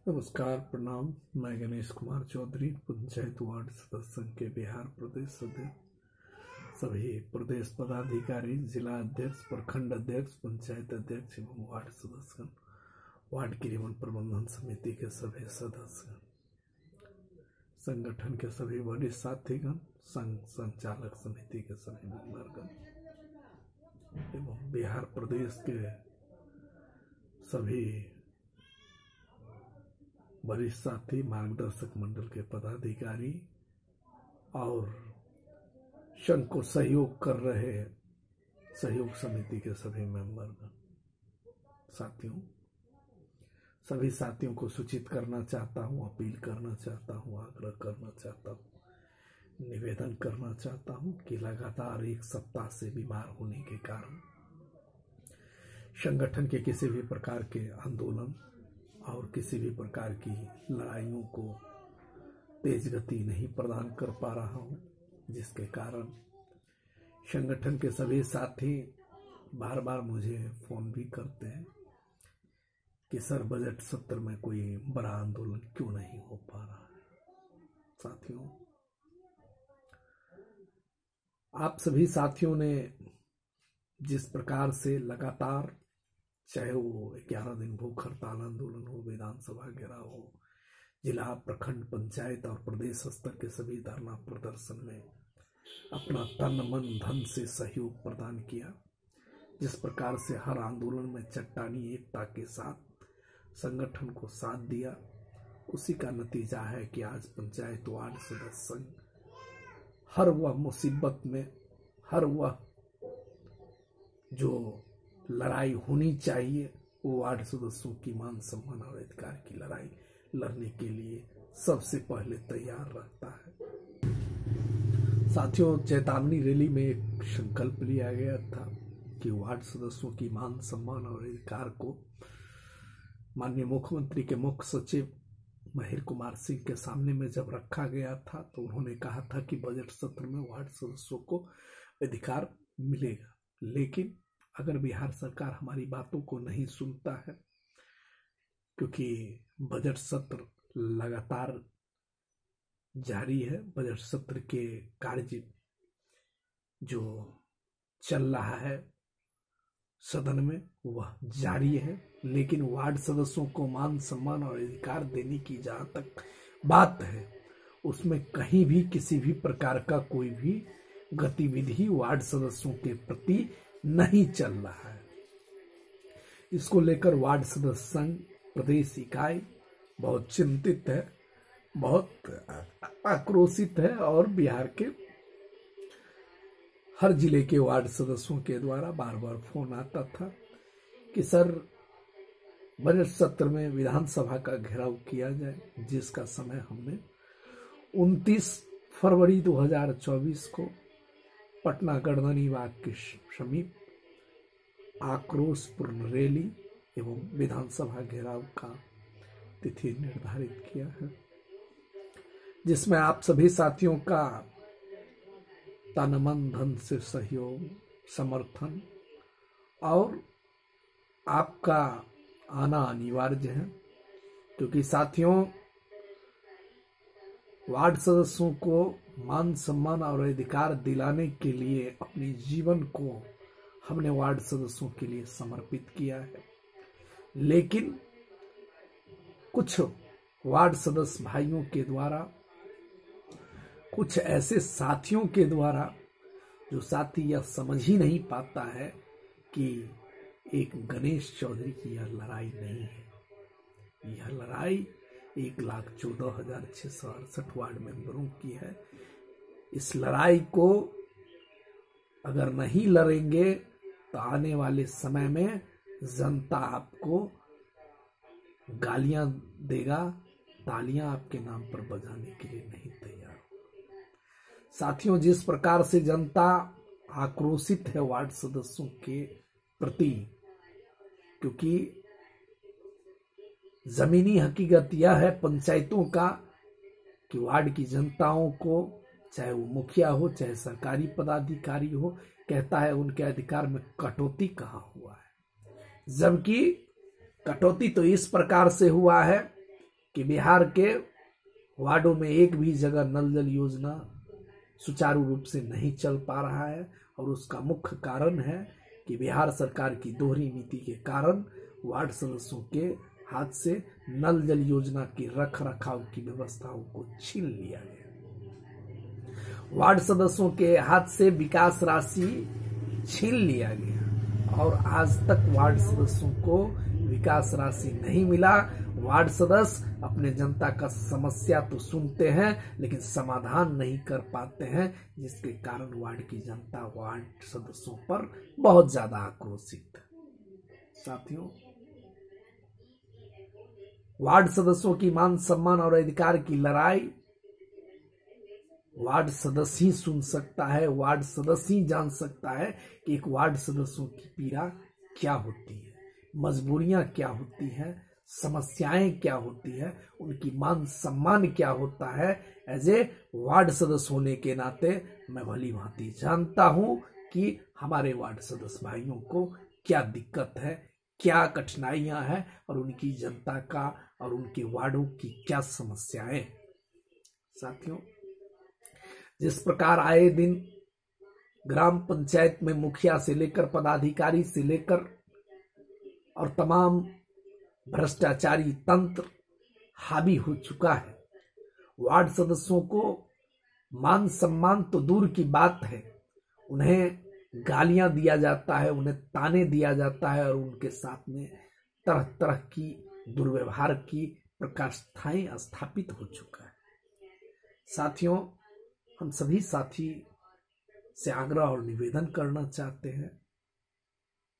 नमस्कार, प्रणाम। मैं गणेश कुमार चौधरी, पंचायत वार्ड सदस्य संघ के बिहार प्रदेश अध्यक्ष। सभी प्रदेश पदाधिकारी, जिला अध्यक्ष, प्रखंड अध्यक्ष, पंचायत अध्यक्ष एवं वार्ड सदस्य, वार्ड क्रियान्वयन प्रबंधन समिति के सभी सदस्य, संगठन के सभी वरिष्ठ साथीगण, संघ संचालक समिति के सभी मेंबरगण एवं बिहार प्रदेश के सभी वरिष्ठ साथी, मार्गदर्शक मंडल के पदाधिकारी और संघ को सहयोग कर रहे सहयोग समिति के सभी मेंबर साथियों, सभी साथियों को सूचित करना चाहता हूं, अपील करना चाहता हूं, आग्रह करना चाहता हूं, निवेदन करना चाहता हूं कि लगातार एक सप्ताह से बीमार होने के कारण संगठन के किसी भी प्रकार के आंदोलन और किसी भी प्रकार की लड़ाइयों को तेज गति नहीं प्रदान कर पा रहा हूं, जिसके कारण संगठन के सभी साथी बार बार मुझे फोन भी करते हैं कि सर, बजट सत्र में कोई बड़ा आंदोलन क्यों नहीं हो पा रहा है। साथियों, आप सभी साथियों ने जिस प्रकार से लगातार, चाहे वो 11 दिन भूख हड़ताल आंदोलन हो, विधानसभा घेराव हो, जिला, प्रखंड, पंचायत और प्रदेश स्तर के सभी धरना प्रदर्शन में अपना तन मन धन से सहयोग प्रदान किया, जिस प्रकार से हर आंदोलन में चट्टानी एकता के साथ संगठन को साथ दिया, उसी का नतीजा है कि आज पंचायत वार्ड सदस्य संघ हर वह मुसीबत में, हर वह जो लड़ाई होनी चाहिए, वो वार्ड सदस्यों की मान सम्मान और अधिकार की लड़ाई लड़ने के लिए सबसे पहले तैयार रहता है। साथियों, चेतावनी रैली में एक संकल्प लिया गया था कि वार्ड सदस्यों की मान सम्मान और अधिकार को माननीय मुख्यमंत्री के मुख्य सचिव महिर कुमार सिंह के सामने में जब रखा गया था, तो उन्होंने कहा था कि बजट सत्र में वार्ड सदस्यों को अधिकार मिलेगा। लेकिन अगर बिहार सरकार हमारी बातों को नहीं सुनता है, क्योंकि बजट सत्र लगातार जारी है, बजट सत्र के कार्य जो चल रहा है सदन में वह जारी है, लेकिन वार्ड सदस्यों को मान सम्मान और अधिकार देने की जहां तक बात है, उसमें कहीं भी किसी भी प्रकार का कोई भी गतिविधि वार्ड सदस्यों के प्रति नहीं चल रहा है। इसको लेकर वार्ड सदस्य संघ प्रदेश इकाई बहुत चिंतित है, बहुत आक्रोशित है और बिहार के हर जिले के वार्ड सदस्यों के द्वारा बार बार फोन आता था कि सर, बजट सत्र में विधानसभा का घेराव किया जाए, जिसका समय हमने 29 फरवरी 2024 को पटना गर्दनी बाग के समीप आक्रोशपूर्ण रैली एवं विधानसभा घेराव का तिथि निर्धारित किया है, जिसमें आप सभी साथियों का तन मन धन से सहयोग, समर्थन और आपका आना अनिवार्य है। क्योंकि साथियों, वार्ड सदस्यों को मान सम्मान और अधिकार दिलाने के लिए अपने जीवन को हमने वार्ड सदस्यों के लिए समर्पित किया है। लेकिन कुछ वार्ड सदस्य भाइयों के द्वारा, कुछ ऐसे साथियों के द्वारा, जो साथी यह समझ ही नहीं पाता है कि एक गणेश चौधरी की यह लड़ाई नहीं है, यह लड़ाई 1,14,668 वार्ड मेंबरों की है। इस लड़ाई को अगर नहीं लड़ेंगे तो आने वाले समय में जनता आपको गालियां देगा, तालियां आपके नाम पर बजाने के लिए नहीं तैयार होगा। साथियों, जिस प्रकार से जनता आक्रोशित है वार्ड सदस्यों के प्रति, क्योंकि जमीनी हकीकत यह है पंचायतों का कि वार्ड की जनताओं को, चाहे वो मुखिया हो, चाहे सरकारी पदाधिकारी हो, कहता है उनके अधिकार में कटौती कहाँ हुआ है। जबकि कटौती तो इस प्रकार से हुआ है कि बिहार के वार्डों में एक भी जगह नल जल योजना सुचारू रूप से नहीं चल पा रहा है, और उसका मुख्य कारण है कि बिहार सरकार की दोहरी नीति के कारण वार्ड सदस्यों के हाथ से नल जल योजना की रख रखाव की व्यवस्थाओं को छीन लिया गया। वार्ड सदस्यों के हाथ से विकास राशि छीन लिया गया और आज तक वार्ड सदस्यों को विकास राशि नहीं मिला। वार्ड सदस्य अपने जनता का समस्या तो सुनते हैं लेकिन समाधान नहीं कर पाते हैं, जिसके कारण वार्ड की जनता वार्ड सदस्यों पर बहुत ज्यादा आक्रोशित है। साथियों, वार्ड सदस्यों की मान सम्मान और अधिकार की लड़ाई वार्ड सदस्य ही सुन सकता है, वार्ड सदस्य ही जान सकता है कि एक वार्ड सदस्यों की पीड़ा क्या होती है, मजबूरियां क्या होती है, समस्याएं क्या होती है, उनकी मान सम्मान क्या होता है। एज ए वार्ड सदस्य होने के नाते मैं भली भांति जानता हूं कि हमारे वार्ड सदस्य भाइयों को क्या दिक्कत है, क्या कठिनाइयां हैं और उनकी जनता का और उनके वार्डों की क्या समस्याएं। साथियों, जिस प्रकार आए दिन ग्राम पंचायत में मुखिया से लेकर पदाधिकारी से लेकर और तमाम भ्रष्टाचारी तंत्र हावी हो चुका है, वार्ड सदस्यों को मान सम्मान तो दूर की बात है, उन्हें गालियां दिया जाता है, उन्हें ताने दिया जाता है और उनके साथ में तरह तरह की दुर्व्यवहार की प्रकाष्ठाएं स्थापित हो चुका है। साथियों, हम सभी साथी से आग्रह और निवेदन करना चाहते हैं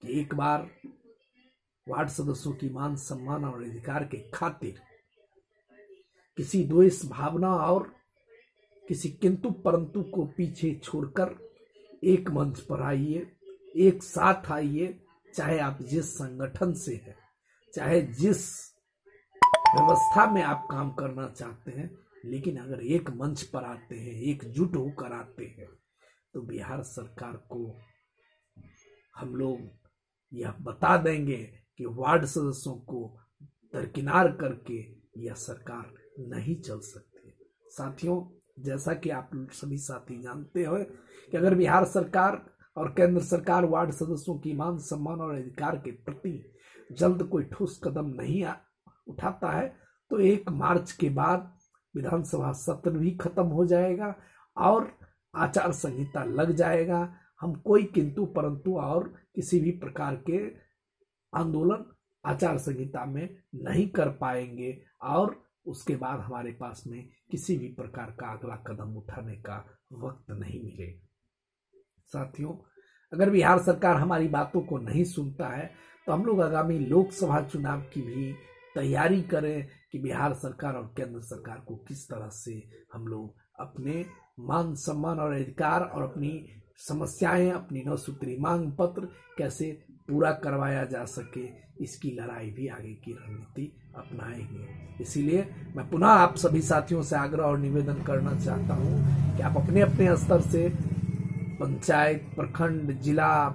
कि एक बार वार्ड सदस्यों की मान सम्मान और अधिकार के खातिर किसी द्वेष भावना और किसी किंतु परंतु को पीछे छोड़कर एक मंच पर आइए, एक साथ आइए, चाहे आप जिस संगठन से हैं, चाहे जिस व्यवस्था में आप काम करना चाहते हैं, लेकिन अगर एक मंच पर आते हैं, एकजुट होकर आते हैं, तो बिहार सरकार को हम लोग यह बता देंगे कि वार्ड सदस्यों को दरकिनार करके यह सरकार नहीं चल सकती। साथियों, जैसा कि आप सभी साथी जानते हो कि अगर बिहार सरकार और केंद्र सरकार वार्ड सदस्यों की मान सम्मान और अधिकार के प्रति जल्द कोई ठोस कदम नहीं उठाता है तो 1 मार्च के बाद विधानसभा सत्र भी खत्म हो जाएगा और आचार संहिता लग जाएगा। हम कोई किंतु परंतु और किसी भी प्रकार के आंदोलन आचार संहिता में नहीं कर पाएंगे और उसके बाद हमारे पास में किसी भी प्रकार का अगला कदम उठाने का वक्त नहीं मिलेगा। साथियों, अगर बिहार सरकार हमारी बातों को नहीं सुनता है तो हम लोग आगामी लोकसभा चुनाव की भी तैयारी करें कि बिहार सरकार और केंद्र सरकार को किस तरह से हम लोग अपने मान सम्मान और अधिकार और अपनी समस्याएं, अपनी 9 सूत्री मांग पत्र कैसे पूरा करवाया जा सके, इसकी लड़ाई भी आगे की रणनीति अपनाएंगे। इसीलिए मैं पुनः आप सभी साथियों से आग्रह और निवेदन करना चाहता हूं कि आप अपने अपने स्तर से पंचायत, प्रखंड, जिला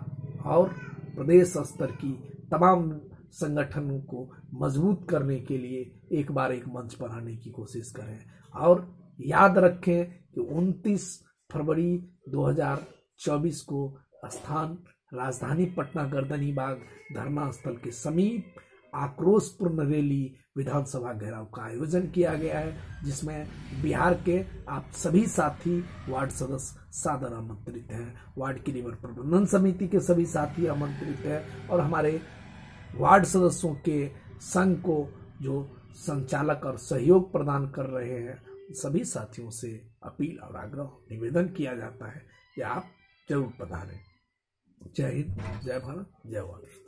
और प्रदेश स्तर की तमाम संगठनों को मजबूत करने के लिए एक बार एक मंच पर आने की कोशिश करें और याद रखें कि 29 फरवरी 2024 को स्थान राजधानी पटना गर्दनी बाग धरना स्थल के समीप आक्रोशपूर्ण रैली विधानसभा घेराव का आयोजन किया गया है, जिसमें बिहार के आप सभी साथी वार्ड सदस्य सादर आमंत्रित हैं, वार्ड की निवर प्रबंधन समिति के सभी साथी आमंत्रित हैं और हमारे वार्ड सदस्यों के संघ को जो संचालक और सहयोग प्रदान कर रहे हैं, सभी साथियों से अपील और आग्रह निवेदन किया जाता है कि आप जरूर पधारें। जय हिंद, जय भारत, जय वार्ड।